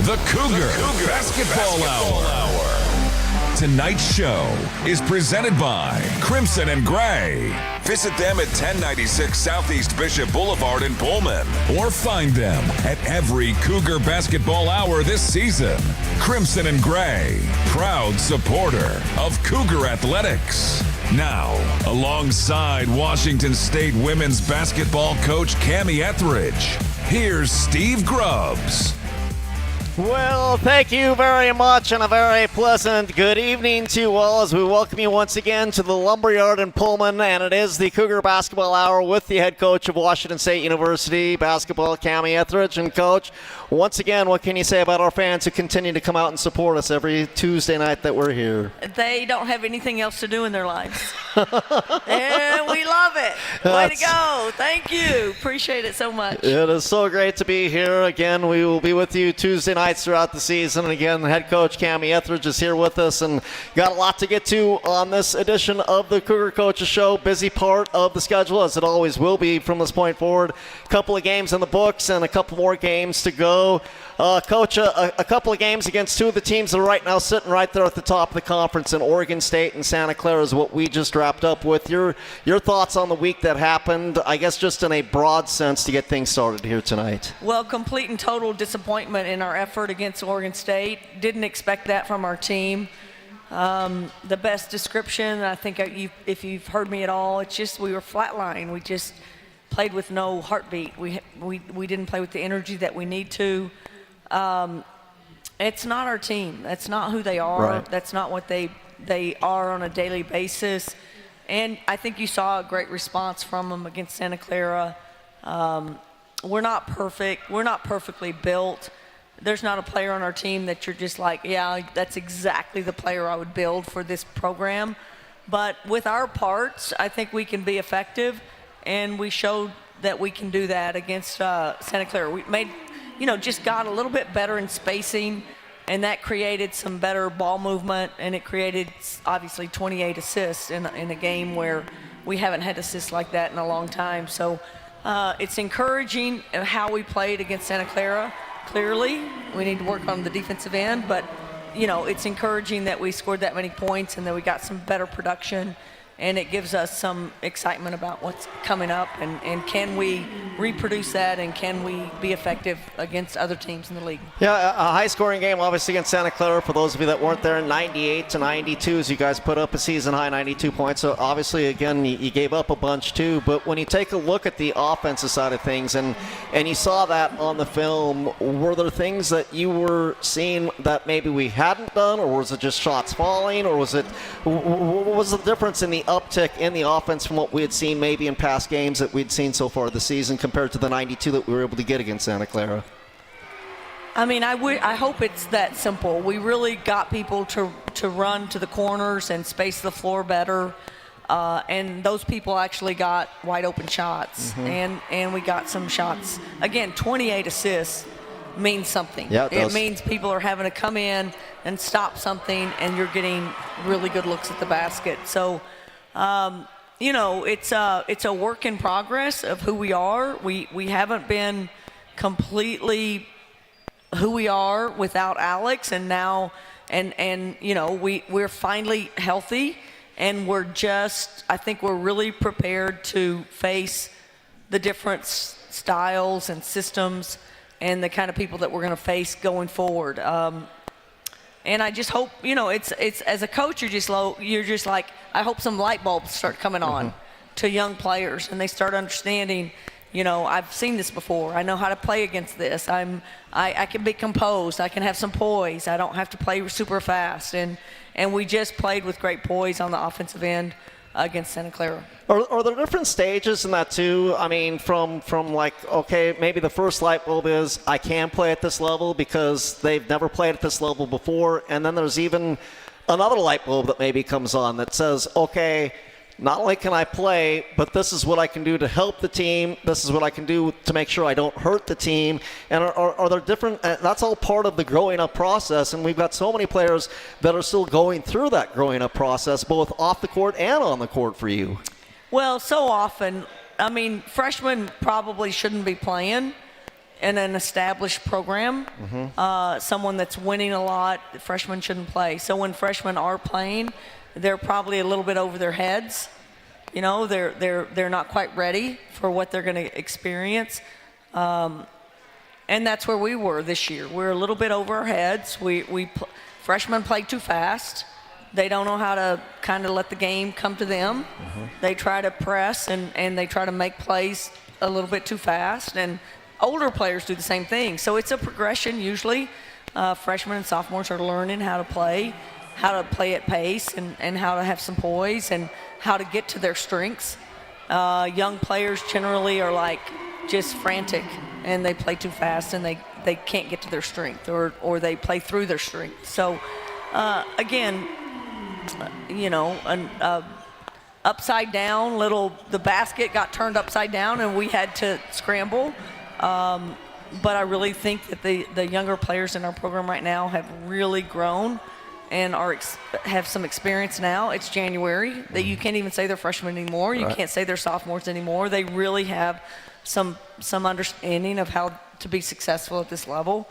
The Cougar Basketball Hour. Tonight's show is presented by Crimson and Gray. Visit them at 1096 Southeast Bishop Boulevard in Pullman, or find them at every Cougar Basketball Hour this season. Crimson and Gray, proud supporter of Cougar Athletics. Now, alongside Washington State women's basketball coach Kamie Ethridge, here's Steve Grubbs. Well, thank you very much, and a very pleasant good evening to you all as we welcome you once again to the Lumberyard in Pullman, and it is the Cougar Basketball Hour with the head coach of Washington State University basketball, Kamie Ethridge. And Coach, once again, what can you say about our fans who continue to come out and support us every Tuesday night that we're here? They don't have anything else to do in their lives. And we love it. Way to go. Thank you. Appreciate it so much. It is so great to be here. Again, we will be with you Tuesday nights throughout the season. And again, the head coach Kamie Ethridge is here with us, and got a lot to get to on this edition of the Cougar Coaches Show. Busy part of the schedule, as it always will be from this point forward. A couple of games in the books and a couple more games to go. Coach, a couple of games against two of the teams that are right now sitting right there at the top of the conference in Oregon State and Santa Clara is what we just wrapped up with. Your thoughts on the week that happened, I guess just in a broad sense to get things started here tonight. Well, complete and total disappointment in our effort against Oregon State. Didn't expect that from our team. The best description, I think if you've heard me at all, it's just we were flatline. We just played with no heartbeat. We didn't play with the energy that we need to. It's not our team. That's not who they are. Right. That's not what they are on a daily basis. And I think you saw a great response from them against Santa Clara. We're not perfect. We're not perfectly built. There's not a player on our team that you're just like, yeah, that's exactly the player I would build for this program. But with our parts, I think we can be effective, and we showed that we can do that against Santa Clara. We made, just got a little bit better in spacing, and that created some better ball movement, and it created, obviously, 28 assists in a game where we haven't had assists like that in a long time. So it's encouraging how we played against Santa Clara. Clearly, we need to work on the defensive end, but, it's encouraging that we scored that many points and that we got some better production. And it gives us some excitement about what's coming up, and can we reproduce that, and can we be effective against other teams in the league? Yeah, a high-scoring game, obviously, against Santa Clara. For those of you that weren't there, 98-92, as you guys put up a season-high 92 points. So, obviously, again, you gave up a bunch, too. But when you take a look at the offensive side of things, and you saw that on the film, were there things that you were seeing that maybe we hadn't done, or was it just shots falling, or what was the difference in the uptick in the offense from what we had seen maybe in past games that we'd seen so far this season compared to the 92 that we were able to get against Santa Clara? I mean, I hope it's that simple. We really got people to run to the corners and space the floor better, and those people actually got wide open shots, and we got some shots. Again, 28 assists means something. Yeah, it means people are having to come in and stop something, and you're getting really good looks at the basket. So, it's a work in progress of who we are. We haven't been completely who we are without Alex, and now, we're finally healthy, and I think we're really prepared to face the different styles and systems and the kind of people that we're going to face going forward. And I just hope, it's as a coach, you're just like, I hope some light bulbs start coming on to young players, and they start understanding, I've seen this before. I know how to play against this. I can be composed. I can have some poise. I don't have to play super fast. And we just played with great poise on the offensive end against Santa Clara. Are there different stages in that too? I mean, from like, okay, maybe the first light bulb is I can play at this level because they've never played at this level before, and then there's even another light bulb that maybe comes on that says, okay, not only can I play, but this is what I can do to help the team. This is what I can do to make sure I don't hurt the team. And are there different, that's all part of the growing up process. And we've got so many players that are still going through that growing up process, both off the court and on the court for you. Well, so often, freshmen probably shouldn't be playing. in an established program, someone that's winning a lot, freshmen shouldn't play. So when freshmen are playing, they're probably a little bit over their heads. You know, they're not quite ready for what they're going to experience. And that's where we were this year. We're a little bit over our heads. Freshmen play too fast. They don't know how to kind of let the game come to them. They try to press and they try to make plays a little bit too fast. And older players do the same thing. So it's a progression usually. Freshmen and sophomores are learning how to play at pace and how to have some poise and how to get to their strengths. Young players generally are like just frantic and they play too fast and they can't get to their strength or they play through their strength. So again, you know, upside down the basket got turned upside down and we had to scramble. But I really think that the younger players in our program right now have really grown and have some experience now. It's January. That you can't even say they're freshmen anymore. You can't say they're sophomores anymore. They really have some understanding of how to be successful at this level.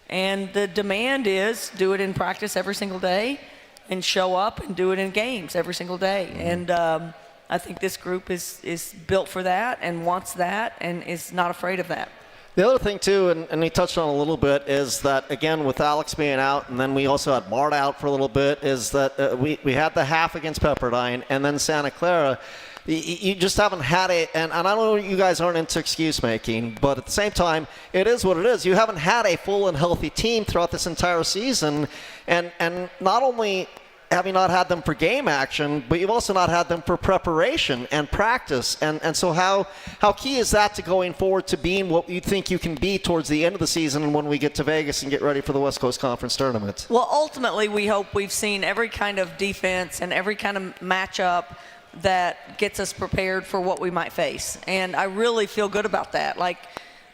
And the demand is do it in practice every single day and show up and do it in games every single day. And I think this group is built for that and wants that and is not afraid of that. The other thing, too, and we touched on a little bit, is that, again, with Alex being out, and then we also had Mart out for a little bit, is that we had the half against Pepperdine, and then Santa Clara. You just haven't had it, and I know you guys aren't into excuse-making, but at the same time, it is what it is. You haven't had a full and healthy team throughout this entire season, and not only have you not had them for game action, but you've also not had them for preparation and practice. And so how key is that to going forward to being what you think you can be towards the end of the season when we get to Vegas and get ready for the West Coast Conference Tournament? Well, ultimately, we hope we've seen every kind of defense and every kind of matchup that gets us prepared for what we might face. And I really feel good about that. Like,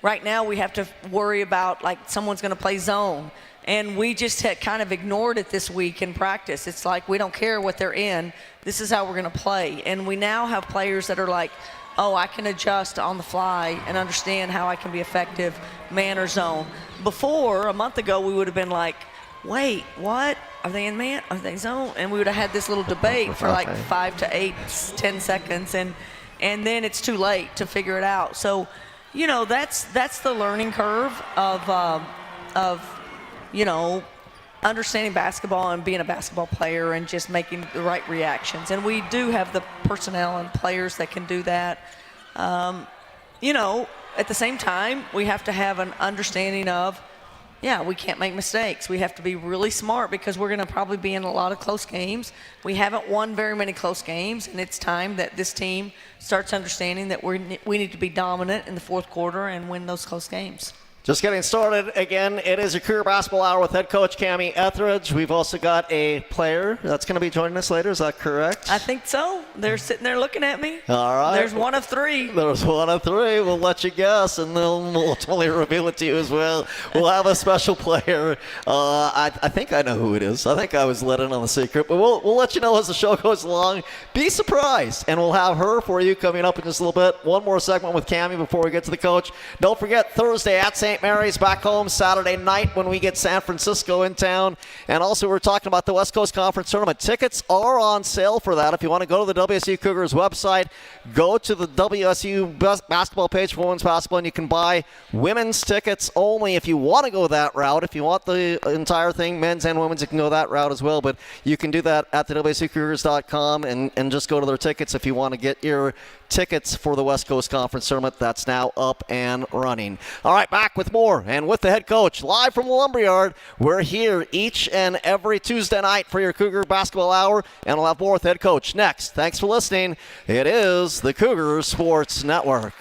right now we have to worry about, like, someone's going to play zone. And we just had kind of ignored it this week in practice. It's like we don't care what they're in. This is how we're going to play. And we now have players that are like, oh, I can adjust on the fly and understand how I can be effective man or zone. Before, a month ago, we would have been like, wait, what? Are they in man? Are they zone? And we would have had this little debate for like 5 to 8, 10 seconds. And then it's too late to figure it out. So, you know, that's the learning curve of you know, understanding basketball and being a basketball player and just making the right reactions. And we do have the personnel and players that can do that. You know, at the same time, we have to have an understanding of, yeah, we can't make mistakes. We have to be really smart because we're going to probably be in a lot of close games. We haven't won very many close games, and it's time that this team starts understanding that we need to be dominant in the fourth quarter and win those close games. Just getting started. Again, it is your Cougar Basketball Hour with head coach Kamie Ethridge. We've also got a player that's going to be joining us later. Is that correct? I think so. They're sitting there looking at me. All right. There's one of 3. There's one of 3. We'll let you guess, and then we'll totally reveal it to you as well. We'll have a special player. I think I know who it is. I think I was let in on the secret, but we'll let you know as the show goes along. Be surprised, and we'll have her for you coming up in just a little bit. One more segment with Kamie before we get to the coach. Don't forget, Thursday at St. Mary's, back home Saturday night when we get San Francisco in town. And also we're talking about the West Coast Conference Tournament. Tickets are on sale for that. If you want to go to the WSU Cougars website, go to the WSU basketball page for women's basketball, and you can buy women's tickets only if you want to go that route. If you want the entire thing, men's and women's, you can go that route as well. But you can do that at the WSUCougars.com and just go to their tickets if you want to get your tickets for the West Coast Conference Tournament. That's now up and running. All right, back with more and with the head coach live from the Lumberyard. We're here each and every Tuesday night for your Cougar Basketball Hour, and we'll have more with head coach next. Thanks for listening. It is the Cougar Sports Network.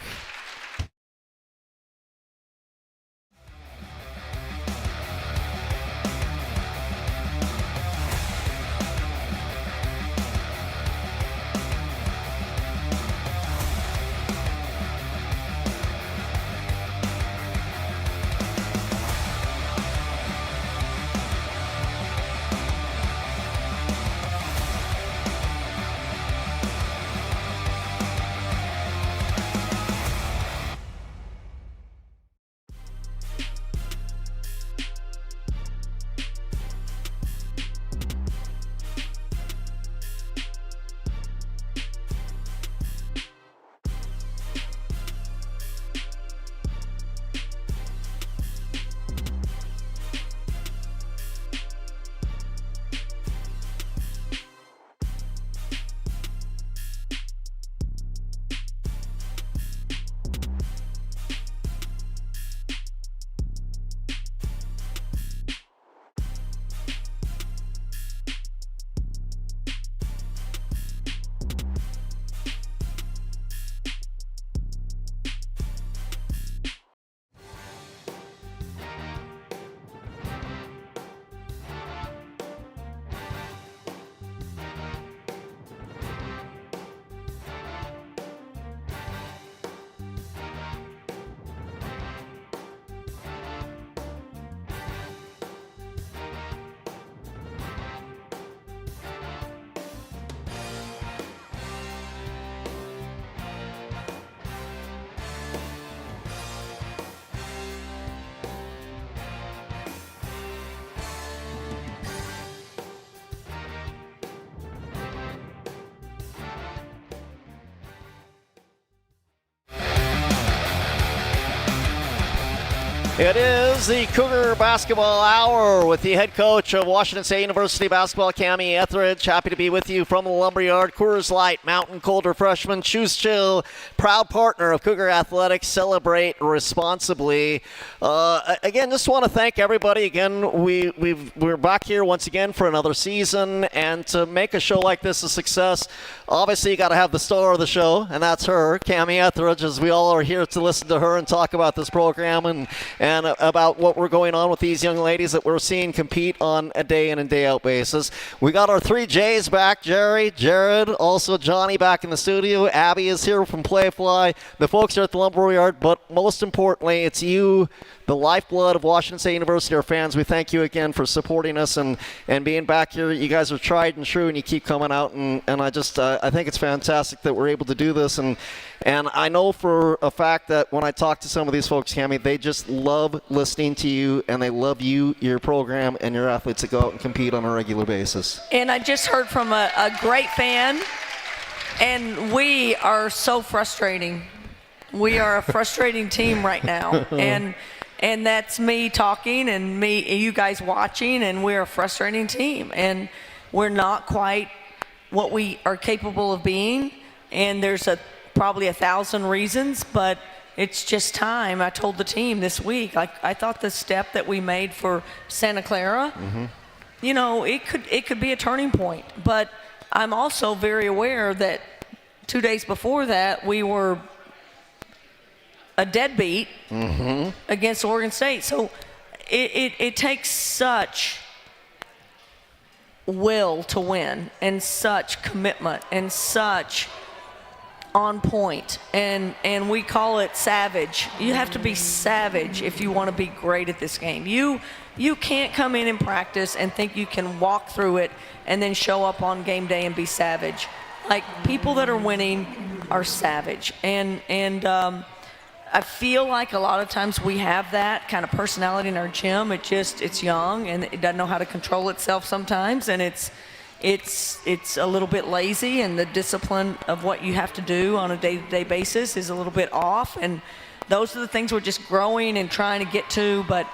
It is the Cougar Basketball Hour with the head coach of Washington State University basketball, Kamie Ethridge. Happy to be with you from the Lumberyard. Coors Light, Mountain Cold Refreshment, Choose Chill, proud partner of Cougar Athletics. Celebrate responsibly. Again, just want to thank everybody. Again, we're back here once again for another season, and to make a show like this a success, obviously you got to have the star of the show, and that's her, Kamie Ethridge, as we all are here to listen to her and talk about this program and about what we're going on with these young ladies that we're seeing compete on a day in and day out basis. We got our three J's back, Jerry, Jared, also Johnny back in the studio. Abby is here from Playfly. The folks are at the Lumberyard, but most importantly, it's you, the lifeblood of Washington State University, our fans. We thank you again for supporting us and being back here. You guys are tried and true, and you keep coming out, and I just I think it's fantastic that we're able to do this, and I know for a fact that when I talk to some of these folks, Kamie, they just love listening to you, and they love you, your program, and your athletes that go out and compete on a regular basis. And I just heard from a great fan, and we are so frustrating. We are a frustrating team right now, and that's me talking and you guys watching, and we're a frustrating team, and we're not quite what we are capable of being, and there's probably 1,000 reasons, but it's just time. I told the team this week, I thought the step that we made for Santa Clara, you know, it could be a turning point, but I'm also very aware that 2 days before that we were a deadbeat against Oregon State. So it takes such will to win, and such commitment, and such on point, and we call it savage. You have to be savage if you want to be great at this game. You can't come in and practice and think you can walk through it and then show up on game day and be savage. Like, people that are winning are savage, and I feel like a lot of times we have that kind of personality in our gym. It's young, and it doesn't know how to control itself sometimes, and it's a little bit lazy, and the discipline of what you have to do on a day-to-day basis is a little bit off, and those are the things we're just growing and trying to get to. But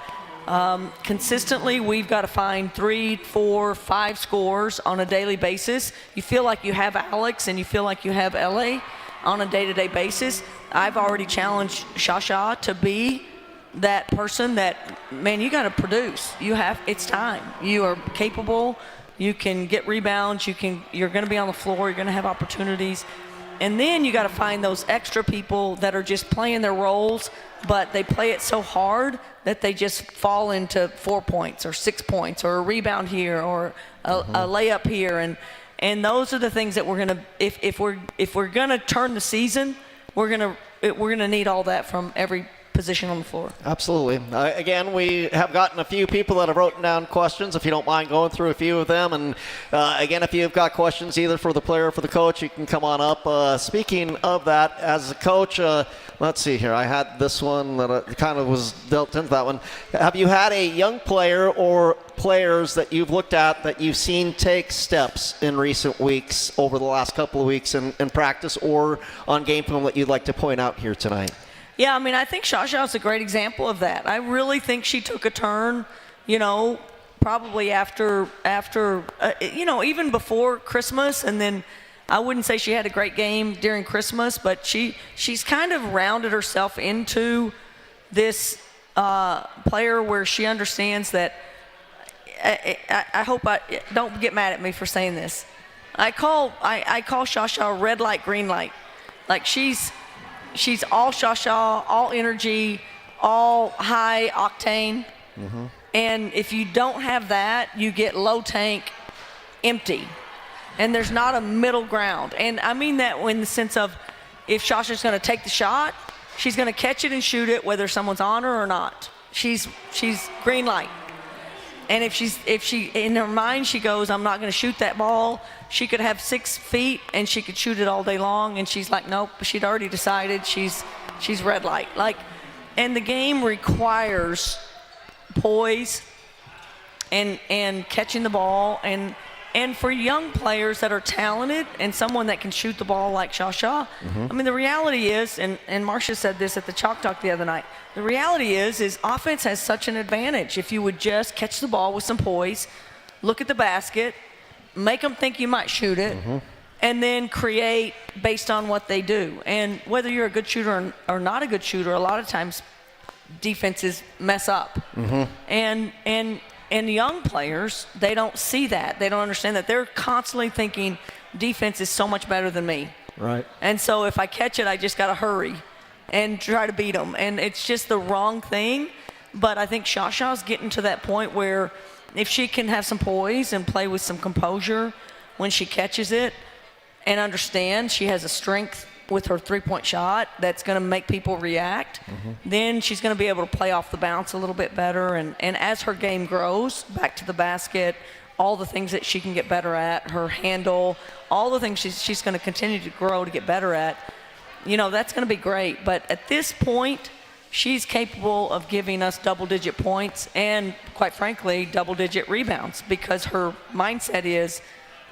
consistently, we've got to find 3, 4, 5 scores on a daily basis. You feel like you have Alex, and you feel like you have LA on a day-to-day basis. I've already challenged Shasha to be that person that, man, you got to produce. It's time. You are capable. You can get rebounds. You're going to be on the floor. You're going to have opportunities. And then you got to find those extra people that are just playing their roles, but they play it so hard that they just fall into 4 points or 6 points or a rebound here or a layup here. And those are the things that we're going to, if we're going to turn the season, we're going to need all that from every position on the floor. Absolutely. Again, we have gotten a few people that have written down questions. If you don't mind going through a few of them, and again, if you've got questions either for the player or for the coach, you can come on up. Speaking of that, as a coach, let's see here. I had this one that kind of was dealt into that one. Have you had a young player or players that you've looked at that you've seen take steps in recent weeks, over the last couple of weeks in practice or on game film, that you'd like to point out here tonight? Yeah, I mean, I think Shasha is a great example of that. I really think she took a turn, you know, probably after you know, even before Christmas, and then I wouldn't say she had a great game during Christmas, but she's kind of rounded herself into this player where she understands that. I hope don't get mad at me for saying this. I call Shasha red light, green light. Like, she's all Shasha, all energy, all high octane. And if you don't have that, you get low tank, empty. And there's not a middle ground. And I mean that in the sense of, if Shasha's going to take the shot, she's going to catch it and shoot it whether someone's on her or not. She's green light. And if she in her mind she goes, I'm not going to shoot that ball, she could have 6 feet and she could shoot it all day long, and she's like, nope, she'd already decided she's red light. Like, and the game requires poise and catching the ball, and And for young players that are talented and someone that can shoot the ball like Shasha, I mean, the reality is, and Marcia said this at the Chalk Talk the other night, the reality is offense has such an advantage. If you would just catch the ball with some poise, look at the basket, make them think you might shoot it, and then create based on what they do. And whether you're a good shooter or not a good shooter, a lot of times defenses mess up. And young players, they don't see that. They don't understand that. They're constantly thinking defense is so much better than me. Right. And so if I catch it, I just got to hurry and try to beat them. And it's just the wrong thing. But I think Shasha's getting to that point where if she can have some poise and play with some composure when she catches it and understand she has a strength with her three-point shot that's going to make people react, then she's going to be able to play off the bounce a little bit better. And as her game grows, back to the basket, all the things that she can get better at, her handle, all the things she's going to continue to grow to get better at, you know, that's going to be great. But at this point, she's capable of giving us double-digit points and, quite frankly, double-digit rebounds because her mindset is,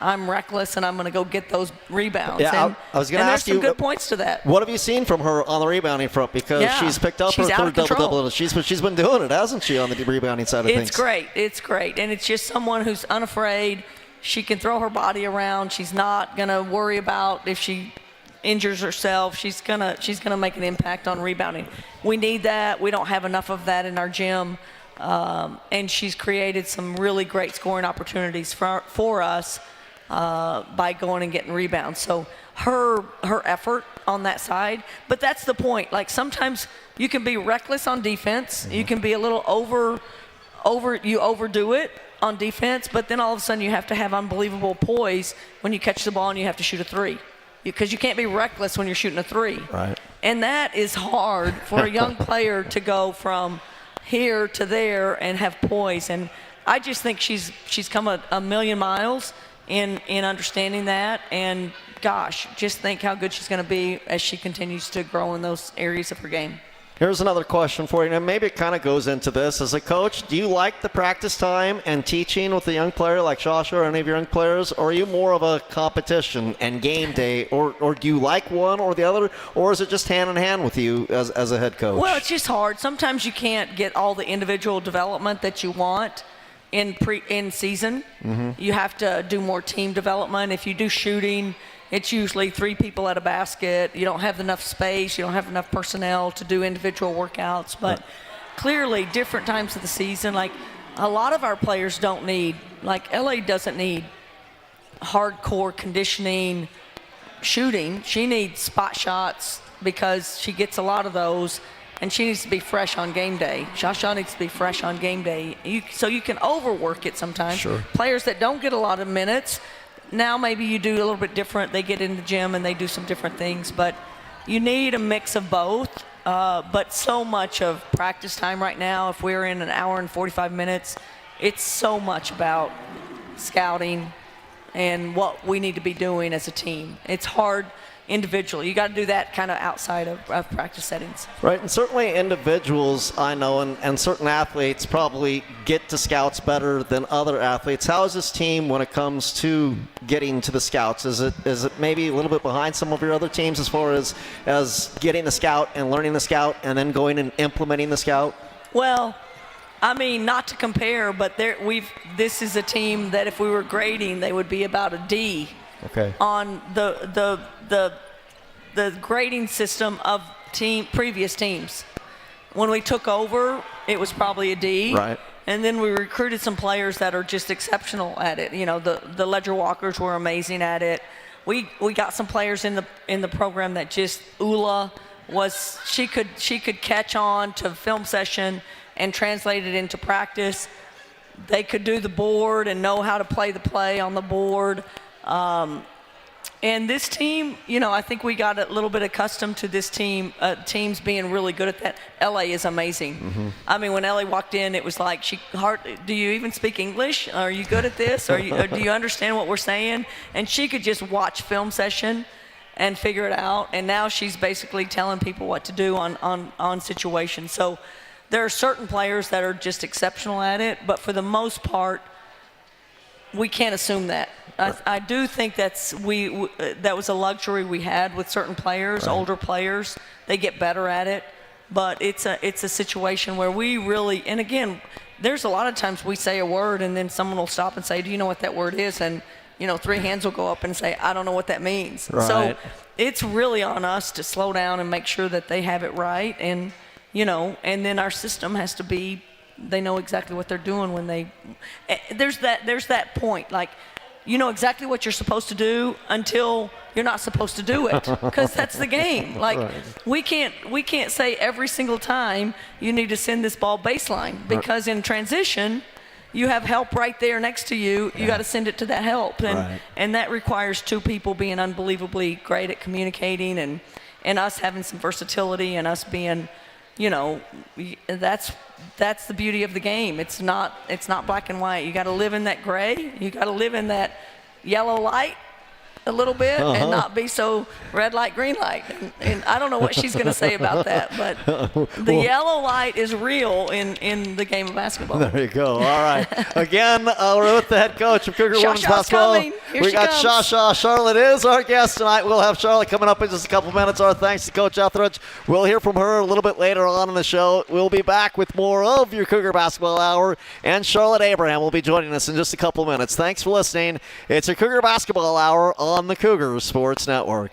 I'm reckless and I'm going to go get those rebounds. Yeah, and, I was going to ask you. And there's some good points to that. What have you seen from her on the rebounding front? Because she's picked up her third double-double. She's been doing it, hasn't she, on the rebounding side of things? It's great. It's great. And it's just someone who's unafraid. She can throw her body around. She's not going to worry about if she injures herself. She's gonna make an impact on rebounding. We need that. We don't have enough of that in our gym. And she's created some really great scoring opportunities for us by going and getting rebounds. So her effort on that side, but that's the point. Like sometimes you can be reckless on defense. You can be a little you overdo it on defense, but then all of a sudden you have to have unbelievable poise when you catch the ball and you have to shoot a three. Because you can't be reckless when you're shooting a three. Right. And that is hard for a young player to go from here to there and have poise. And I just think she's come a million miles in understanding that. And gosh, just think how good she's going to be as she continues to grow in those areas of her game. Here's another question for you, and maybe it kind of goes into this. As a coach, do you like the practice time and teaching with a young player like Shasha or any of your young players, or are you more of a competition and game day, or do you like one or the other, or is it just hand in hand with you as a head coach? Well, it's just hard. Sometimes you can't get all the individual development that you want in season. You have to do more team development. If you do shooting, it's usually 3 people at a basket. You don't have enough space. You don't have enough personnel to do individual workouts. But clearly, different times of the season, like a lot of our players don't need, like LA doesn't need hardcore conditioning shooting. She needs spot shots because she gets a lot of those, and she needs to be fresh on game day. Shasha needs to be fresh on game day. So you can overwork it sometimes. Sure. Players that don't get a lot of minutes, now maybe you do a little bit different. They get in the gym and they do some different things, but you need a mix of both. But so much of practice time right now, if we're in an hour and 45 minutes, it's so much about scouting and what we need to be doing as a team. It's hard individually. You got to do that kind of outside of practice settings. Right, and certainly individuals, I know, and certain athletes probably get to scouts better than other athletes. How is this team when it comes to getting to the scouts? Is it maybe a little bit behind some of your other teams as far as getting the scout and learning the scout and then going and implementing the scout? Well, I mean, not to compare, but this is a team that if we were grading, they would be about a D. Okay. On the grading system of previous teams. When we took over, it was probably a D. Right. And then we recruited some players that are just exceptional at it. You know, the Ledger Walkers were amazing at it. We got some players in the program that just Ula was she could catch on to film session and translate it into practice. They could do the board and know how to play the play on the board. And this team, you know, I think we got a little bit accustomed to this teams being really good at that. LA is amazing. I mean, when LA walked in, it was like, do you even speak English? Are you good at this? Or do you understand what we're saying? And she could just watch film session and figure it out. And now she's basically telling people what to do on situations. So there are certain players that are just exceptional at it, but for the most part, we can't assume that. I do think that was a luxury we had with certain players, older players. They get better at it, but it's a situation where we really, and again, there's a lot of times we say a word and then someone will stop and say, do you know what that word is? And 3 hands will go up and say, I don't know what that means. Right. So it's really on us to slow down and make sure that they have it right, and and then our system has to be, they know exactly what they're doing when there's that point, like, you know exactly what you're supposed to do until you're not supposed to do it, because that's the game. Like, we can't say every single time you need to send this ball baseline, because in transition you have help right there next to you. You got to send it to that help, and that requires 2 people being unbelievably great at communicating, and us having some versatility, and us being, that's the beauty of the game. It's not black and white. You got to live in that gray. You got to live in that yellow light a little bit, and not be so red light, green light. And I don't know what she's going to say about that, but the yellow light is real in the game of basketball. There you go. All right. Again, we're with the head coach of Cougar Women's Basketball. We got Shasha. Charlotte is our guest tonight. We'll have Charlotte coming up in just a couple minutes. Our thanks to Coach Ethridge. We'll hear from her a little bit later on in the show. We'll be back with more of your Cougar Basketball Hour, and Charlotte Abraham will be joining us in just a couple minutes. Thanks for listening. It's a Cougar Basketball Hour on the Cougar Sports Network.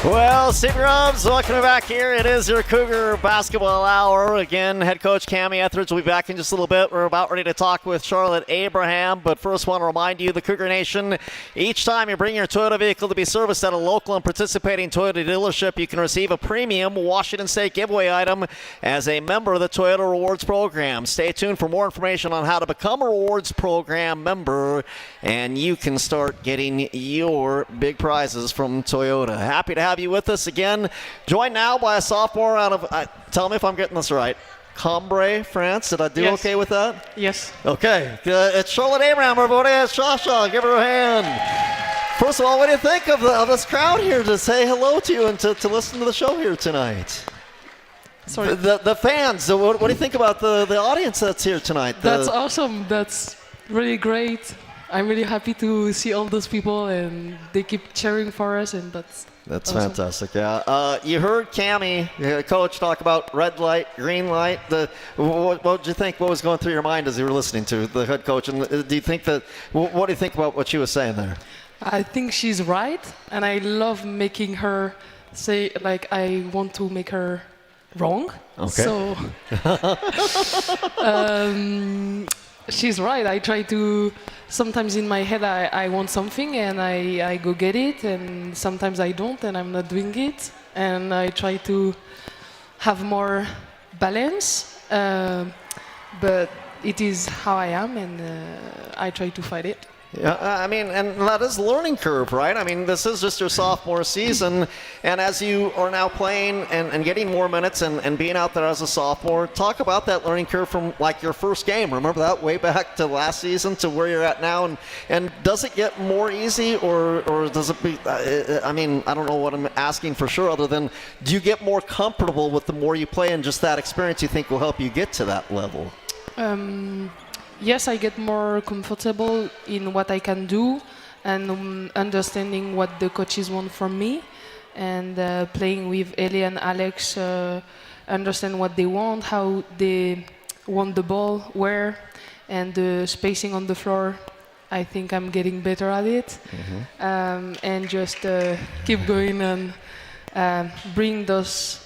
Well, Steve Grubbs, welcome back here. It is your Cougar Basketball Hour. Again, head coach Kamie Ethridge will be back in just a little bit. We're about ready to talk with Charlotte Abraham, but first want to remind you, the Cougar Nation, each time you bring your Toyota vehicle to be serviced at a local and participating Toyota dealership, you can receive a premium Washington State giveaway item as a member of the Toyota Rewards Program. Stay tuned for more information on how to become a Rewards Program member, and you can start getting your big prizes from Toyota. Happy to have you with us again. Joined now by a sophomore out of, tell me if I'm getting this right, Cambrai, France. Did I do okay with that? Yes. Okay. It's Charlotte Abraham, everybody. It's Shasha. Give her a hand. First of all, what do you think of this crowd here to say hello to you and to listen to the show here tonight? Sorry. The fans. What do you think about the audience that's here tonight? That's awesome. That's really great. I'm really happy to see all those people, and they keep cheering for us, and that's awesome. Fantastic. Yeah. You heard Kamie, coach, talk about red light, green light. What did you think? What was going through your mind as you were listening to the head coach? And do you think that? What do you think about what she was saying there? I think she's right, and I love making her say, like, I want to make her wrong. Okay. So she's right. I try to, sometimes in my head I want something and I go get it, and sometimes I don't and I'm not doing it. And I try to have more balance, but it is how I am, and I try to fight it. Yeah, I mean, and that is a learning curve, right? I mean, this is just your sophomore season, and as you are now playing and getting more minutes and being out there as a sophomore, talk about that learning curve from like your first game. Remember that way back to last season to where you're at now, and does it get more easy, or does it be? I mean, I don't know what I'm asking for sure, other than do you get more comfortable with the more you play, and just that experience you think will help you get to that level? Yes, I get more comfortable in what I can do, and understanding what the coaches want from me, and playing with Ellie and Alex, understand what they want, how they want the ball, where, and the spacing on the floor. I think I'm getting better at it, and just keep going and bring those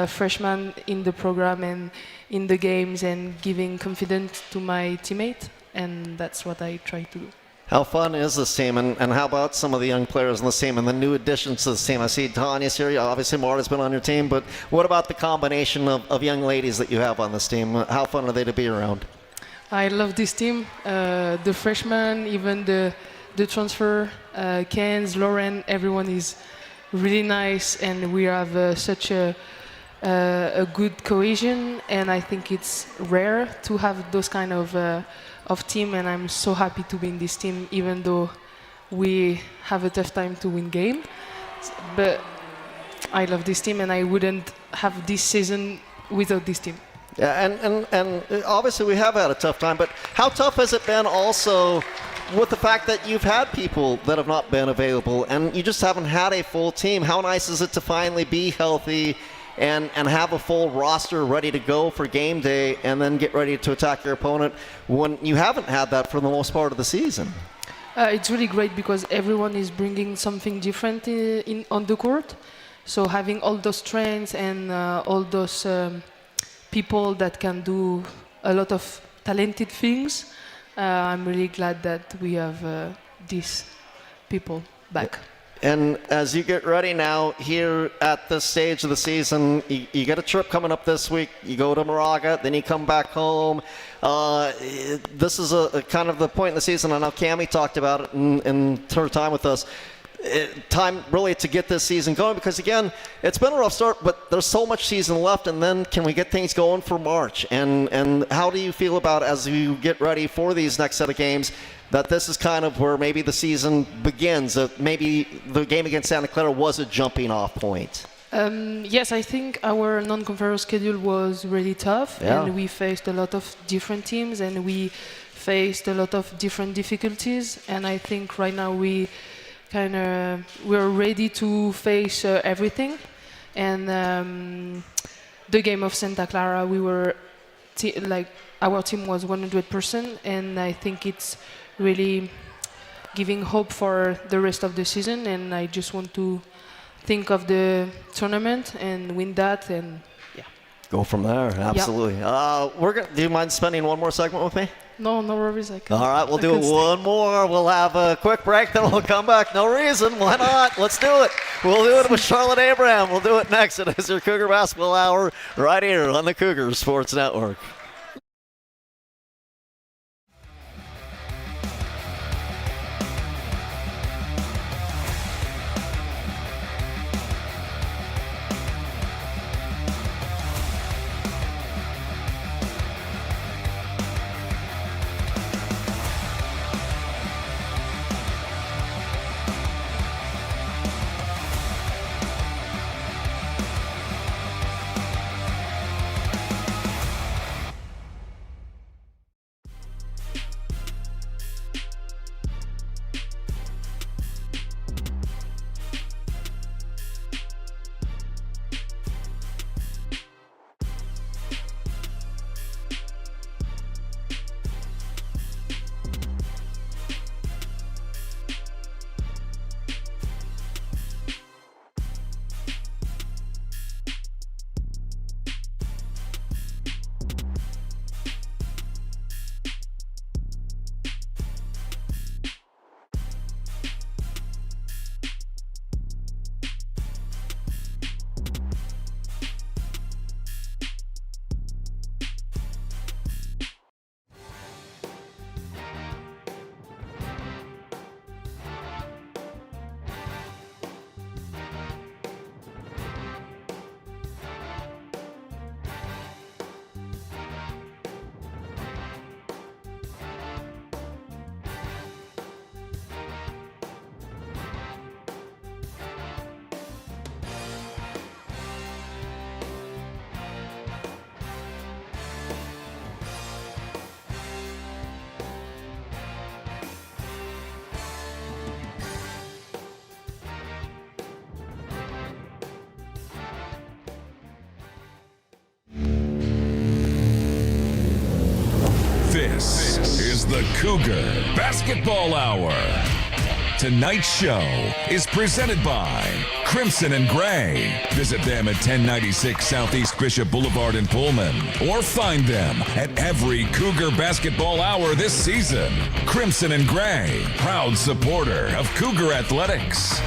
freshmen in the program and in the games, and giving confidence to my teammate, and that's what I try to do. How fun is this team, and how about some of the young players in this team and the new additions to this team? I see Tanya's here, obviously Marta's been on your team, but what about the combination of young ladies that you have on this team? How fun are they to be around? I love this team, the freshmen, even the transfer, Ken's, Lauren, everyone is really nice, and we have such a good cohesion, and I think it's rare to have those kind of team, and I'm so happy to be in this team, even though we have a tough time to win game. But I love this team, and I wouldn't have this season without this team. Yeah, and obviously we have had a tough time, but how tough has it been also with the fact that you've had people that have not been available, and you just haven't had a full team? How nice is it to finally be healthy and have a full roster ready to go for game day, and then get ready to attack your opponent when you haven't had that for the most part of the season? It's really great because everyone is bringing something different on the court. So having all those strengths and all those people that can do a lot of talented things, I'm really glad that we have these people back. And as you get ready now here at this stage of the season, you get a trip coming up this week. You go to Moraga, then you come back home. This is a kind of the point in the season. I know Kamie talked about it in her time with us. Time really to get this season going, because again, it's been a rough start, but there's so much season left, and then can we get things going for March? And how do you feel about, as you get ready for these next set of games, that this is kind of where maybe the season begins? Maybe the game against Santa Clara was a jumping off point. Yes, I think our non-conference schedule was really tough, and we faced a lot of different teams, and we faced a lot of different difficulties, and I think right now we're ready to face everything. And the game of Santa Clara, we were our team was 100%, and I think it's really giving hope for the rest of the season. And I just want to think of the tournament and win that, and go from there. Absolutely. Do you mind spending one more segment with me? No worries. All right, we'll do one more. We'll have a quick break, then we'll come back. No reason. Why not? Let's do it. We'll do it with Charlotte Abraham. We'll do it next. It is your Cougar Basketball Hour right here on the Cougar Sports Network. This is the Cougar Basketball Hour. Tonight's show is presented by Crimson and Gray. Visit them at 1096 Southeast Bishop Boulevard in Pullman, or find them at every Cougar Basketball Hour this season. Crimson and Gray, proud supporter of Cougar Athletics.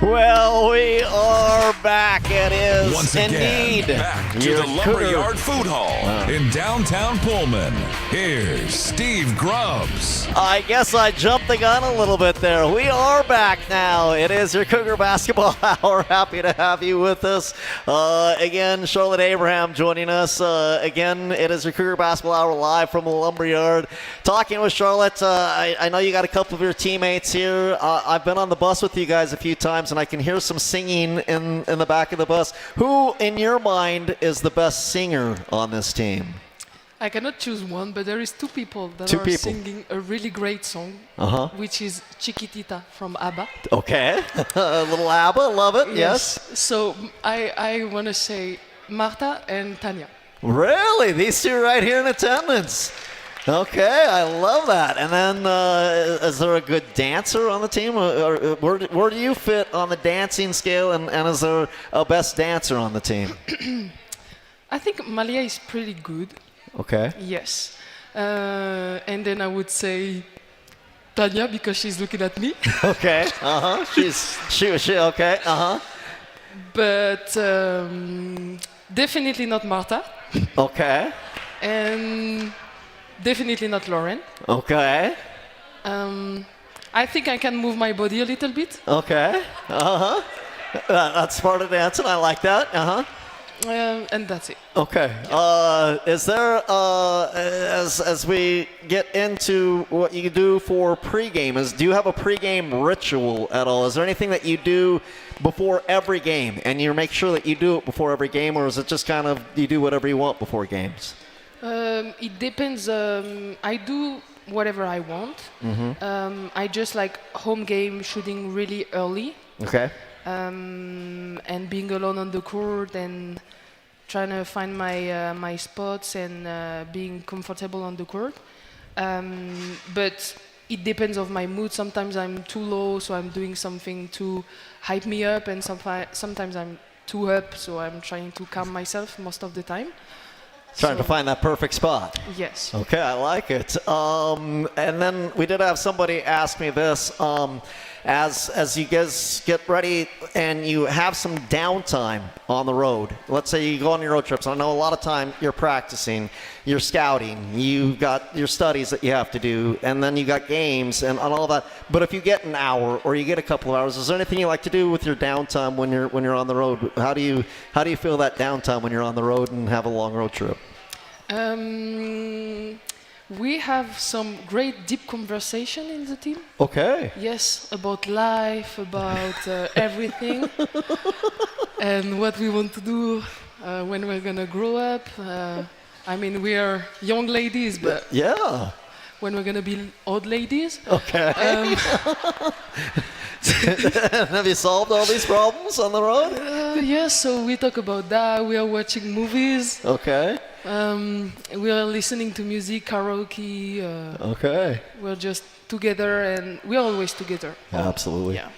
Well, we are back. It is Once again, indeed back to your the Lumberyard Food Hall in downtown Pullman. Here's Steve Grubbs. I guess I jumped the gun a little bit there. We are back now. It is your Cougar Basketball Hour. Happy to have you with us. Again, Charlotte Abraham joining us. Again, it is your Cougar Basketball Hour live from the Lumberyard. Talking with Charlotte, I know you got a couple of your teammates here. I've been on the bus with you guys a few times, and I can hear some singing in the back of the bus. Who, in your mind, is the best singer on this team? I cannot choose one, but there is two people that singing a really great song, which is Chiquitita from ABBA. Okay. A little ABBA, love it, yes. So I want to say Marta and Tanya. Really? These two right here in attendance. Okay, I love that. And then, is there a good dancer on the team? Or where do you fit on the dancing scale? And is there a best dancer on the team? I think Malia is pretty good. Okay. Yes. And then I would say Tanya, because she's looking at me. Okay. She. Okay. But definitely not Marta. Okay. And definitely not Lauren. Okay. I think I can move my body a little bit. Okay. That's part of dancing. I like that. And that's it. Okay. Is there, as we get into what you do for pregame, do you have a pregame ritual at all? Is there anything that you do before every game, and you make sure that you do it before every game, or is it just kind of you do whatever you want before games? It depends. I do whatever I want. I just like home game shooting really early. Okay. And being alone on the court and trying to find my spots and being comfortable on the court. But it depends on my mood. Sometimes I'm too low, so I'm doing something to hype me up, and sometimes I'm too up, so I'm trying to calm myself most of the time. Trying to find that perfect spot. Yes. Okay, I like it. And then we did have somebody ask me this. As you guys get ready and you have some downtime on the road, let's say you go on your road trips. I know a lot of time you're practicing, you're scouting, you've got your studies that you have to do, and then you got games and all that. But if you get an hour or you get a couple of hours, is there anything you like to do with your downtime when you're on the road? How do you feel that downtime when you're on the road and have a long road trip? We have some great deep conversation in the team. Okay. Yes, about life, about everything, and what we want to do when we're gonna grow up. I mean, we are young ladies, but yeah, when we're gonna be old ladies. Okay. Have you solved all these problems on the road? Yes, so we talk about that. We are watching movies. Okay. We are listening to music, karaoke. Okay. We're just together, and we're always together. Absolutely. Yeah.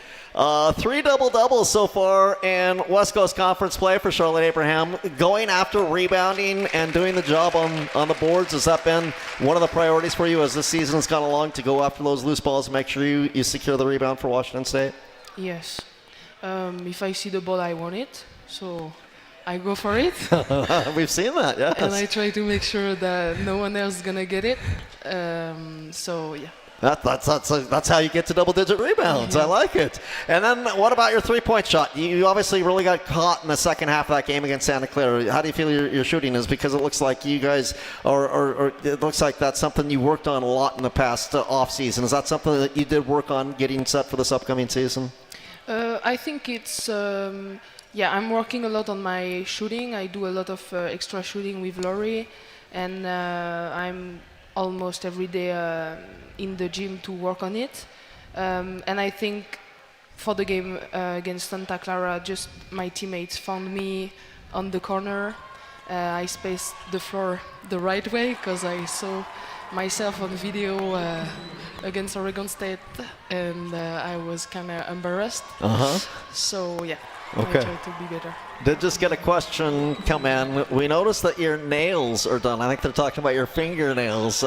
3 double-doubles so far in West Coast Conference play for Charlotte Abraham. Going after rebounding and doing the job on the boards, has that been one of the priorities for you as this season has gone along, to go after those loose balls and make sure you secure the rebound for Washington State? Yes. If I see the ball, I want it. So I go for it. We've seen that, yes. And I try to make sure that no one else is going to get it. So, yeah. That's how you get to double-digit rebounds. I like it. And then what about your three-point shot? You obviously really got caught in the second half of that game against Santa Clara. How do you feel your shooting is? Because it looks like you guys it looks like that's something you worked on a lot in the past off-season. Is that something that you did work on getting set for this upcoming season? I think it's... I'm working a lot on my shooting. I do a lot of extra shooting with Laurie. And I'm almost every day in the gym to work on it. And I think for the game against Santa Clara, just my teammates found me on the corner I spaced the floor the right way because I saw myself on video against Oregon State, and I was kind of embarrassed. So yeah, Okay. I tried to be better. Did just get a question come in. We noticed that your nails are done. I think they're talking about your fingernails.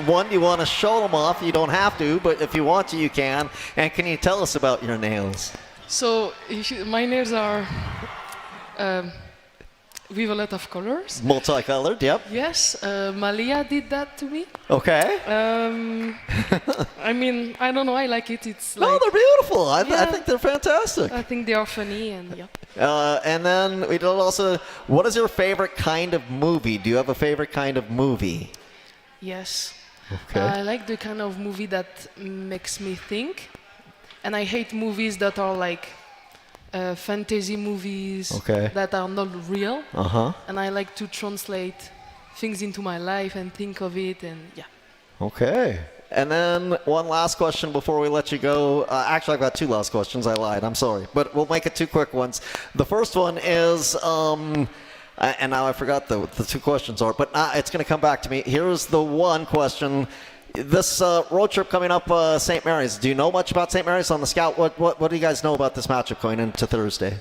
One, you want to show them off. You don't have to, but if you want to, you can. And can you tell us about your nails? So my nails are with a lot of colors. Multicolored, yep. Yes, Malia did that to me. Okay. I mean, I don't know. I like it. It's No, like, they're beautiful. I Yeah. think they're fantastic. I think they are funny, and yeah. And then we did also, what is your favorite kind of movie? Do you have a favorite kind of movie? Yes. Okay. I like the kind of movie that makes me think, and I hate movies that are like fantasy movies Okay. that are not real. Uh-huh. And I like to translate things into my life and think of it, and yeah. Okay. And then one last question before we let you go. Actually, I've got two last questions. I lied. I'm sorry. But we'll make it two quick ones. The first one is, and now I forgot the two questions are, but it's going to come back to me. Here's the one question. This road trip coming up, St. Mary's. Do you know much about St. Mary's on the scout? What do you guys know about this matchup going into Thursday?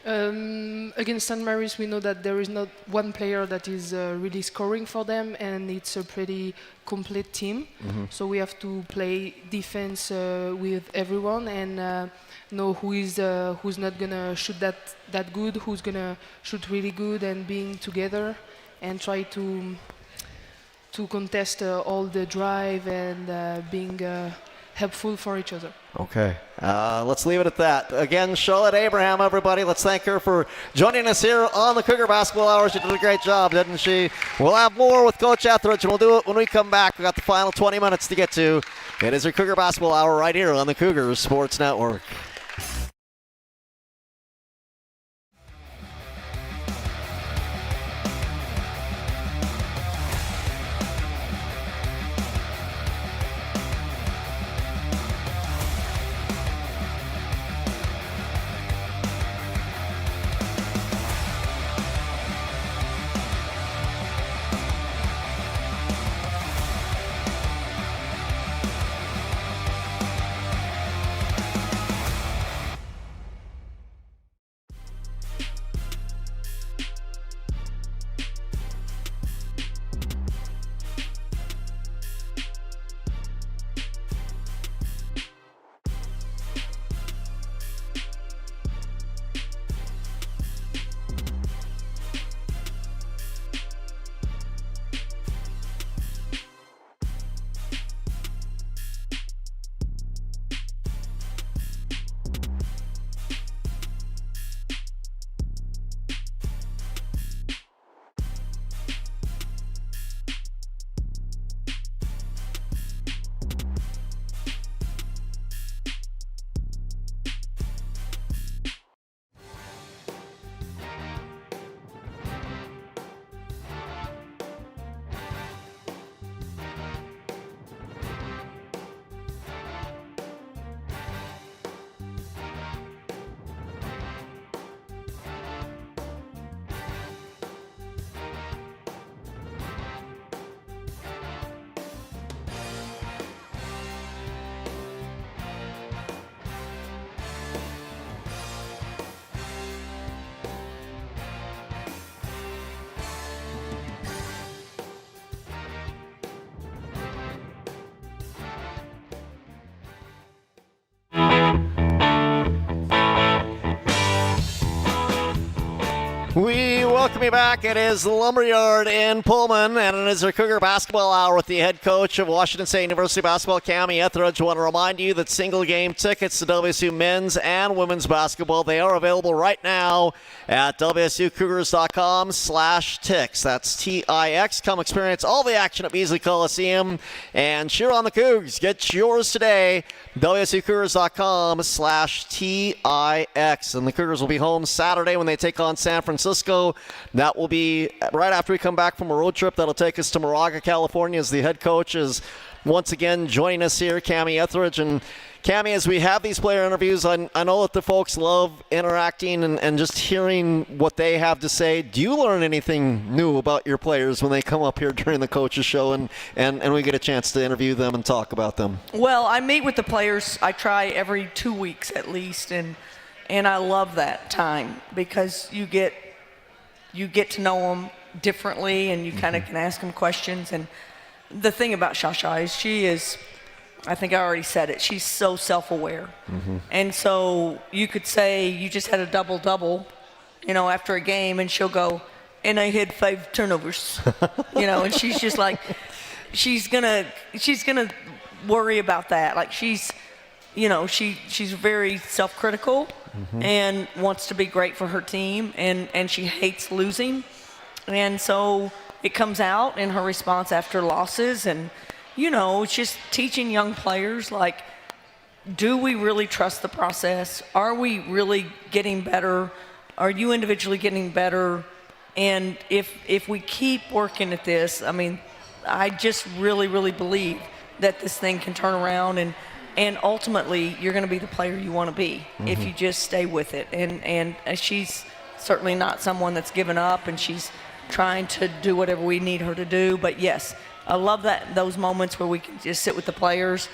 Against St. Mary's, we know that there is not one player that is really scoring for them, and it's a pretty complete team. So we have to play defense with everyone and know who's not gonna shoot that good, who's gonna shoot really good, and being together and try to contest all the drive and being helpful for each other. Okay. Let's leave it at that. Again, Charlotte Abraham, everybody. Let's thank her for joining us here on the Cougar Basketball Hour. She did a great job, didn't she? We'll have more with Coach Ethridge, and we'll do it when we come back. We got the final 20 minutes to get to. It is your Cougar Basketball Hour right here on the Cougars Sports Network. We welcome you back. It is the Lumberyard in Pullman, and it is our Cougar Basketball Hour with the head coach of Washington State University Basketball, Kamie Ethridge. I want to remind you that single-game tickets to WSU men's and women's basketball, they are available right now at WSUCougars.com/Tix. That's Tix. Come experience all the action at Beasley Coliseum and cheer on the Cougs. Get yours today, WSUCougars.com/Tix. And the Cougars will be home Saturday when they take on San Francisco. That will be right after we come back from a road trip that'll take us to Moraga, California, as the head coach is once again joining us here, Kamie Ethridge. And Kamie, as we have these player interviews, I know that the folks love interacting and just hearing what they have to say. Do you learn anything new about your players when they come up here during the coaches show and we get a chance to interview them and talk about them? Well, I meet with the players. I try every 2 weeks at least, and I love that time because you get to know them differently, and you kind of can ask them questions. And the thing about Shasha is she is, I think I already said it, she's so self-aware. And so you could say you just had a double-double, after a game, and she'll go, and I had 5 turnovers, and she's just like, she's gonna worry about that. Like she's very self-critical and wants to be great for her team, and she hates losing. And so it comes out in her response after losses, and it's just teaching young players, like, do we really trust the process? Are we really getting better? Are you individually getting better? And if we keep working at this, I mean, I just really, really believe that this thing can turn around, and ultimately you're going to be the player you want to be if you just stay with it. And she's certainly not someone that's given up, and she's trying to do whatever we need her to do. But yes, I love those moments where we can just sit with the players.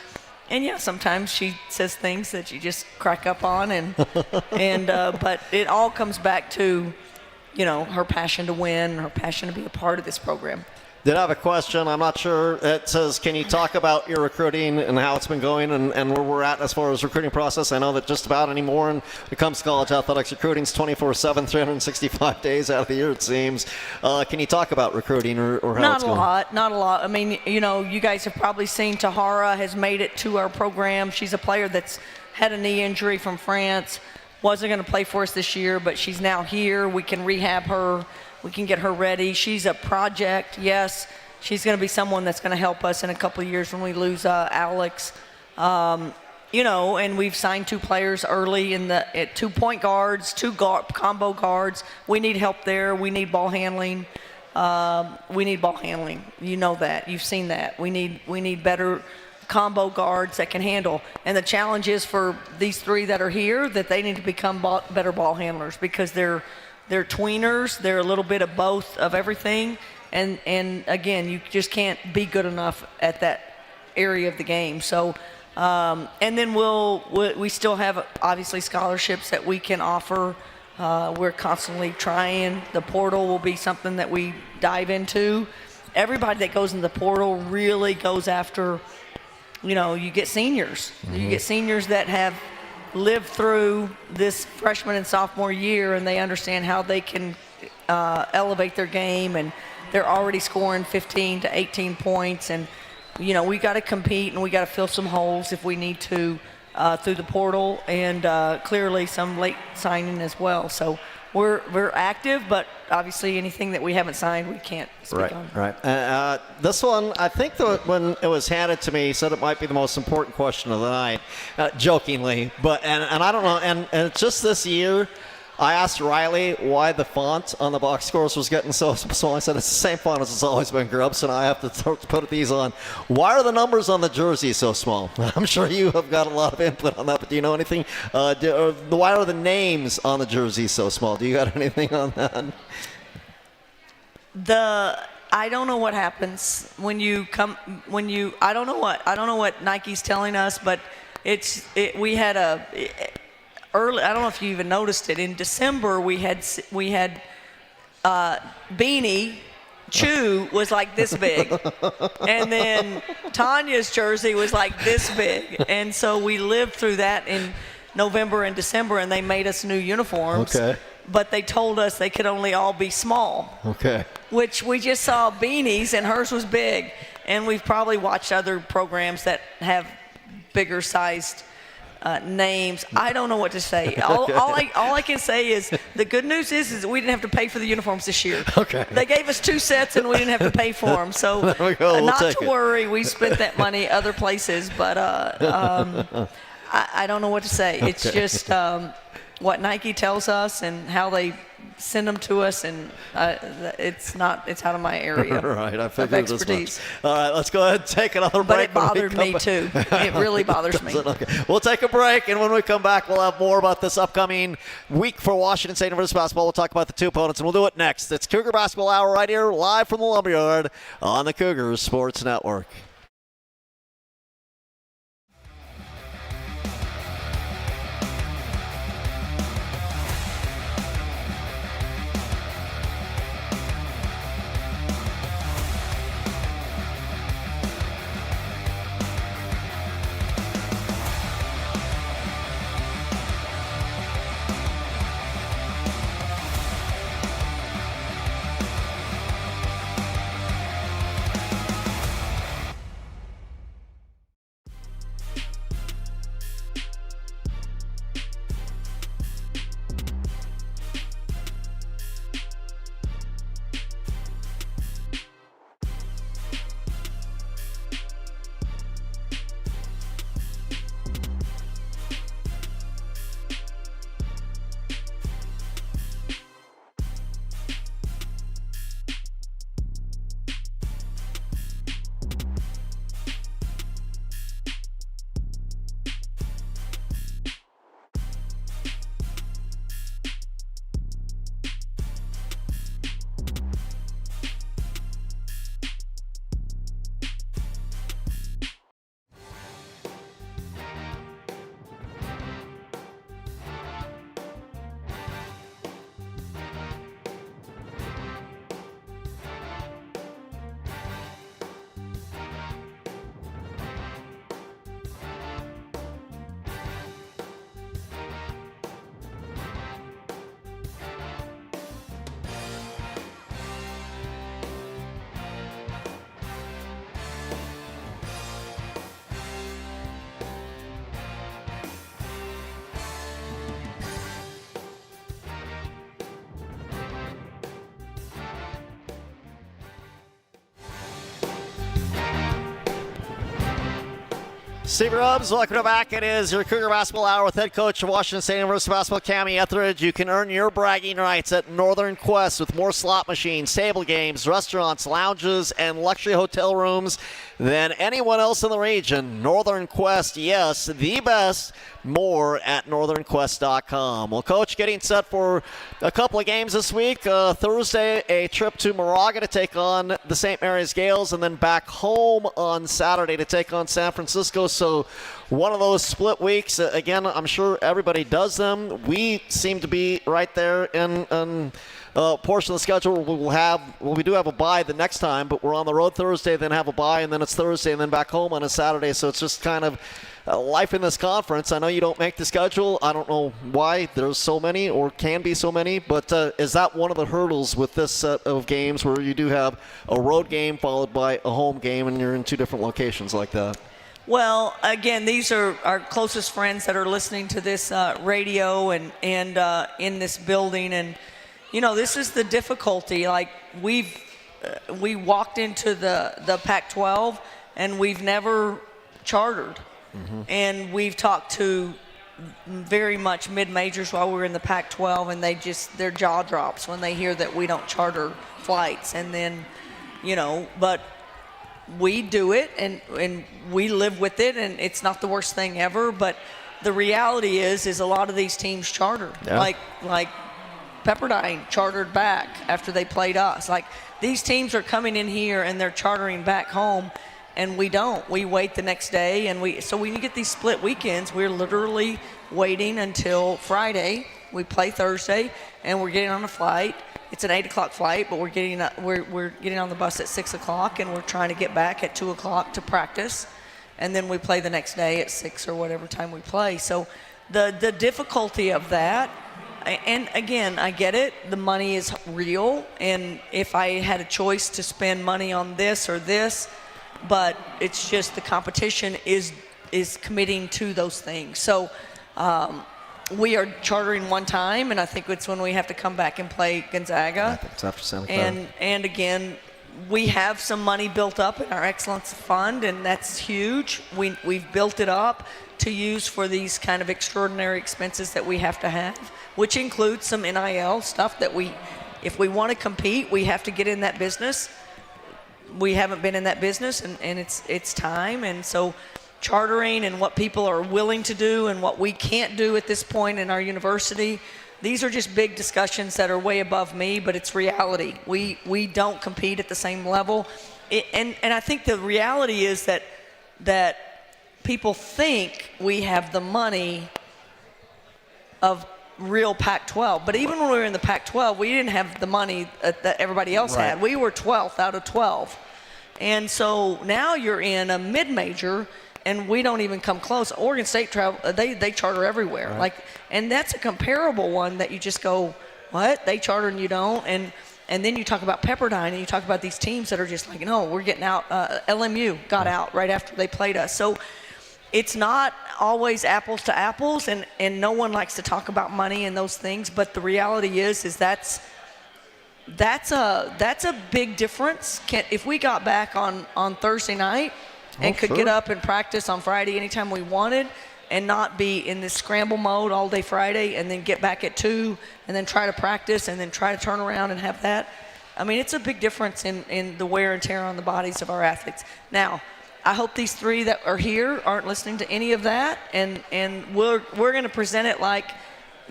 And yeah, sometimes she says things that you just crack up on, but it all comes back to, her passion to win, her passion to be a part of this program. Did I have a question? I'm not sure. It says, can you talk about your recruiting and how it's been going and where we're at as far as recruiting process? I know that just about anymore when it comes to college athletics, recruiting is 24/7, 365 days out of the year, it seems. Can you talk about recruiting or how it's going? Not a lot. I mean, you guys have probably seen Tahara has made it to our program. She's a player that's had a knee injury from France, wasn't going to play for us this year, but she's now here. We can rehab her. We can get her ready. She's a project, yes. She's going to be someone that's going to help us in a couple of years when we lose Alex. And we've signed 2 players early at 2 point guards, 2 combo guards. We need help there. We need ball handling. You know that. You've seen that. We need better combo guards that can handle. And the challenge is for these 3 that are here that they need to become better ball handlers because they're tweeners. They're a little bit of both of everything. And again, you just can't be good enough at that area of the game. So, and then we still have obviously scholarships that we can offer. We're constantly trying. The portal will be something that we dive into. Everybody that goes in the portal really goes after, you get seniors. You get seniors that have lived through this freshman and sophomore year, and they understand how they can elevate their game, and they're already scoring 15 to 18 points. And we got to compete, and we got to fill some holes if we need to through the portal, and clearly some late signing as well. So we're active, but obviously anything that we haven't signed, we can't speak on. Right. This one, I think when it was handed to me, he said it might be the most important question of the night, jokingly. But and I don't know, and it's just this year, I asked Riley why the font on the box scores was getting so small. I said it's the same font as it's always been, Grubbs, and I have to put these on. Why are the numbers on the jersey so small? I'm sure you have got a lot of input on that, but do you know anything? Why are the names on the jersey so small? Do you got anything on that? I don't know what happens when you I don't know what Nike's telling us, but we had early, I don't know if you even noticed it. In December, we had Beanie Chew was like this big, and then Tanya's jersey was like this big, and so we lived through that in November and December, and they made us new uniforms. Okay. But they told us they could only all be small. Okay. Which we just saw Beanie's, and hers was big, and we've probably watched other programs that have bigger sized names. I don't know what to say. All I can say is the good news is we didn't have to pay for the uniforms this year. Okay. They gave us 2 sets and we didn't have to pay for them. So there we go. not to worry. We spent that money other places, but I don't know what to say. It's just what Nike tells us and how they send them to us, and it's out of my area right, I of figured as expertise. much. All right, let's go ahead and take another But break. it bothered me too. It really bothers me. Okay. We'll take a break, and when we come back, we'll have more about this upcoming week for Washington State University basketball. We'll talk about the two opponents, and we'll do it next. It's Cougar Basketball Hour right here, live from the Lumberyard on the Cougars Sports Network. Steve Rubs, welcome back. It is your Cougar Basketball Hour with head coach of Washington State University Basketball, Kamie Ethridge. You can earn your bragging rights at Northern Quest with more slot machines, table games, restaurants, lounges, and luxury hotel rooms than anyone else in the region. Northern Quest, yes, the best. More at northernquest.com. Well, Coach, getting set for a couple of games this week. Thursday, a trip to Moraga to take on the St. Mary's Gales, and then back home on Saturday to take on San Francisco. So one of those split weeks. Again, I'm sure everybody does them. We seem to be right there in portion of the schedule. We do have a bye the next time, but we're on the road Thursday, then have a bye, and then it's Thursday, and then back home on a Saturday. So it's just kind of life in this conference. I know you don't make the schedule. I don't know why there's so many or can be so many, but is that one of the hurdles with this set of games where you do have a road game followed by a home game and you're in two different locations like that? Well, again, these are our closest friends that are listening to this radio and in this building. And, you know, this is the difficulty. Like, we walked into the Pac-12 and we've never chartered. Mm-hmm. And we've talked to very much mid-majors while we were in the Pac-12, and their jaw drops when they hear that we don't charter flights. And then, you know, but we do it and we live with it, and it's not the worst thing ever. But the reality is a lot of these teams charter. Yeah. Like Pepperdine chartered back after they played us. Like, these teams are coming in here and they're chartering back home. And we don't. We wait the next day, and so when you get these split weekends, we're literally waiting until Friday. We play Thursday, and we're getting on a flight. It's an 8 o'clock flight, but we're getting on the bus at 6 o'clock, and we're trying to get back at 2 o'clock to practice, and then we play the next day at 6 or whatever time we play. So the difficulty of that, and again, I get it. The money is real, and if I had a choice to spend money on this or this, but it's just the competition is committing to those things. So we are chartering one time, and I think it's when we have to come back and play Gonzaga. It's after Santa Clara. And again, we have some money built up in our Excellence Fund, and that's huge. We've built it up to use for these kind of extraordinary expenses that we have to have, which includes some NIL stuff that if we want to compete, we have to get in that business. We haven't been in that business, and it's time. And so chartering and what people are willing to do and what we can't do at this point in our university, these are just big discussions that are way above me, but it's reality. We don't compete at the same level. And I think the reality is that people think we have the money of real Pac-12. But even when we were in the Pac-12, we didn't have the money that everybody else had. We were 12th out of 12. And so now you're in a mid-major, and we don't even come close. Oregon State they charter everywhere. And that's a comparable one that you just go, what? They charter and you don't? And then you talk about Pepperdine, and you talk about these teams that are just like, no, we're getting out. LMU got out right after they played us. So it's not always apples to apples, and no one likes to talk about money and those things, but the reality is that's a big difference. If we got back on Thursday night and could get up and practice on Friday anytime we wanted and not be in this scramble mode all day Friday and then get back at 2 and then try to practice and then try to turn around and have that, I mean, it's a big difference in the wear and tear on the bodies of our athletes. Now, I hope these 3 that are here aren't listening to any of that, and we're going to present it like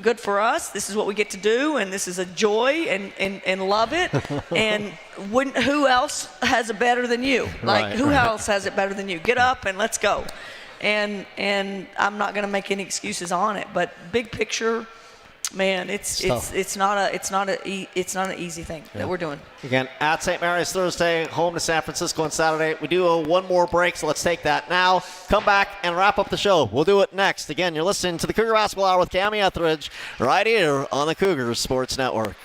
good for us. This is what we get to do, and this is a joy, and love it. And who else has it better than you? Who else has it better than you? Get up and let's go. And I'm not going to make any excuses on it, but big picture, man, it's not an easy thing that we're doing. Again, at St. Mary's Thursday, home to San Francisco on Saturday. We do one more break, so let's take that now. Come back and wrap up the show. We'll do it next. Again, you're listening to the Cougar Basketball Hour with Kamie Ethridge right here on the Cougar Sports Network.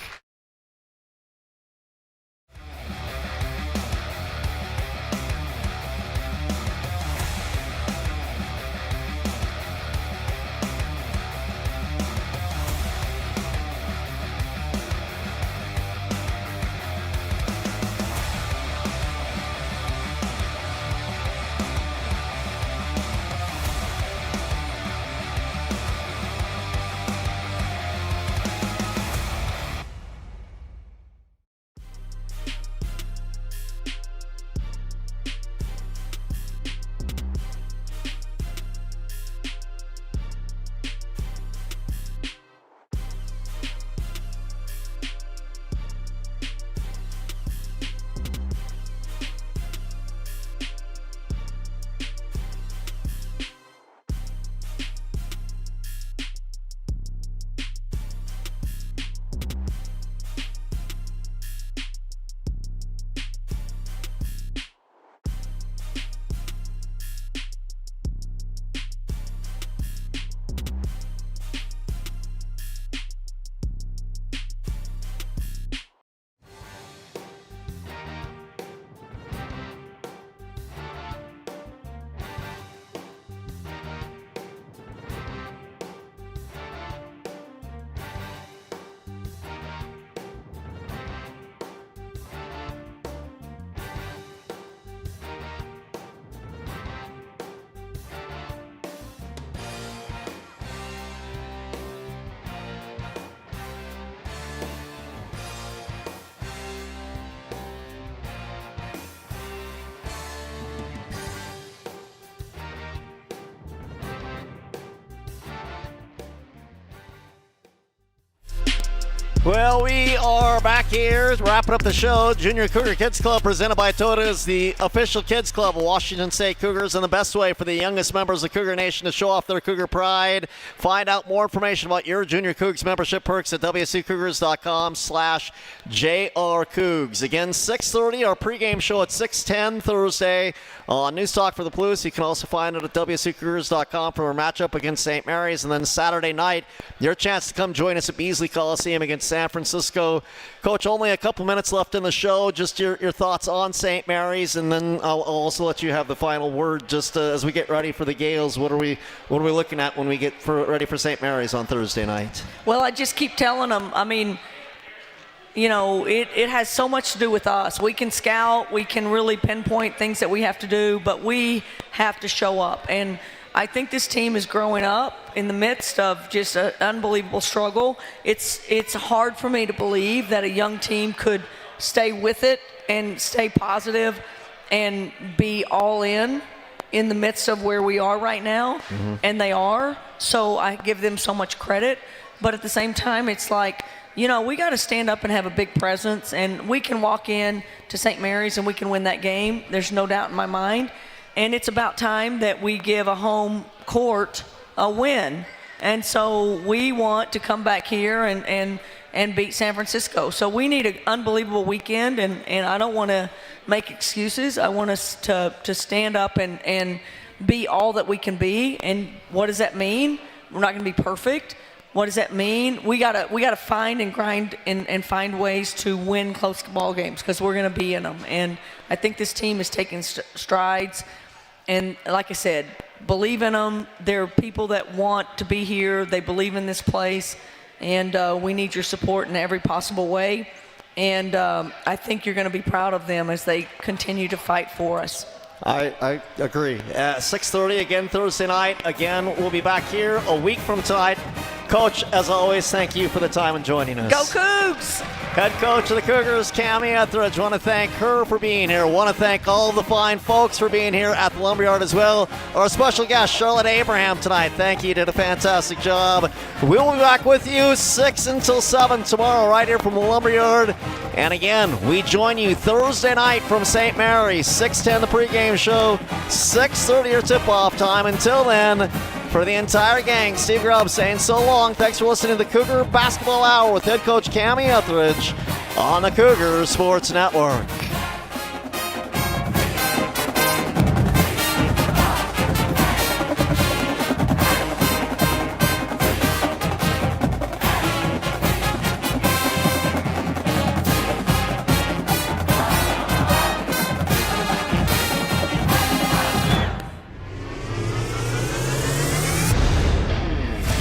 Well, we are back here wrapping up the show. Junior Cougar Kids Club presented by Toyota is the official kids club of Washington State Cougars, and the best way for the youngest members of Cougar Nation to show off their Cougar pride. Find out more information about your Junior Cougs membership perks at wsucougars.com/JRCougs. Again, 6:30, our pregame show at 6:10 Thursday on News Talk for the Blues. You can also find it at wsucougars.com for our matchup against St. Mary's. And then Saturday night, your chance to come join us at Beasley Coliseum against San Francisco. Coach, only a couple minutes left in the show. Just your thoughts on St. Mary's, and then I'll also let you have the final word. Just as we get ready for the Gales, what are we looking at when we get ready for St. Mary's on Thursday night? Well, I just keep telling them. I mean, it has so much to do with us. We can scout, we can really pinpoint things that we have to do, but we have to show up. And I think this team is growing up in the midst of just an unbelievable struggle. It's hard for me to believe that a young team could stay with it and stay positive and be all in the midst of where we are right now. And they are. So I give them so much credit. But at the same time, it's like, we got to stand up and have a big presence, and we can walk in to St. Mary's and we can win that game. There's no doubt in my mind. And it's about time that we give a home court a win. And so we want to come back here and beat San Francisco. So we need an unbelievable weekend, and I don't want to make excuses. I want us to stand up and be all that we can be. And what does that mean? We're not going to be perfect. What does that mean? We gotta find and grind and find ways to win close ball games, because we're going to be in them. And I think this team is taking strides. And like I said, believe in them. They're people that want to be here. They believe in this place. And we need your support in every possible way. And I think you're going to be proud of them as they continue to fight for us. I agree. 6:30 again Thursday night. Again, we'll be back here a week from tonight. Coach, as always, thank you for the time and joining us. Go Cougs! Head coach of the Cougars, Kamie Ethridge. Want to thank her for being here. Want to thank all the fine folks for being here at the Lumberyard as well. Our special guest, Charlotte Abraham, tonight. Thank you. You did a fantastic job. We'll be back with you 6 until 7 tomorrow right here from the Lumberyard. And again, we join you Thursday night from St. Mary's. 6:10 the pregame show. 6:30 your tip-off time. Until then, for the entire gang, Steve Grubb saying so long. Thanks for listening to the Cougar Basketball Hour with head coach Kamie Ethridge on the Cougar Sports Network.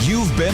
You've been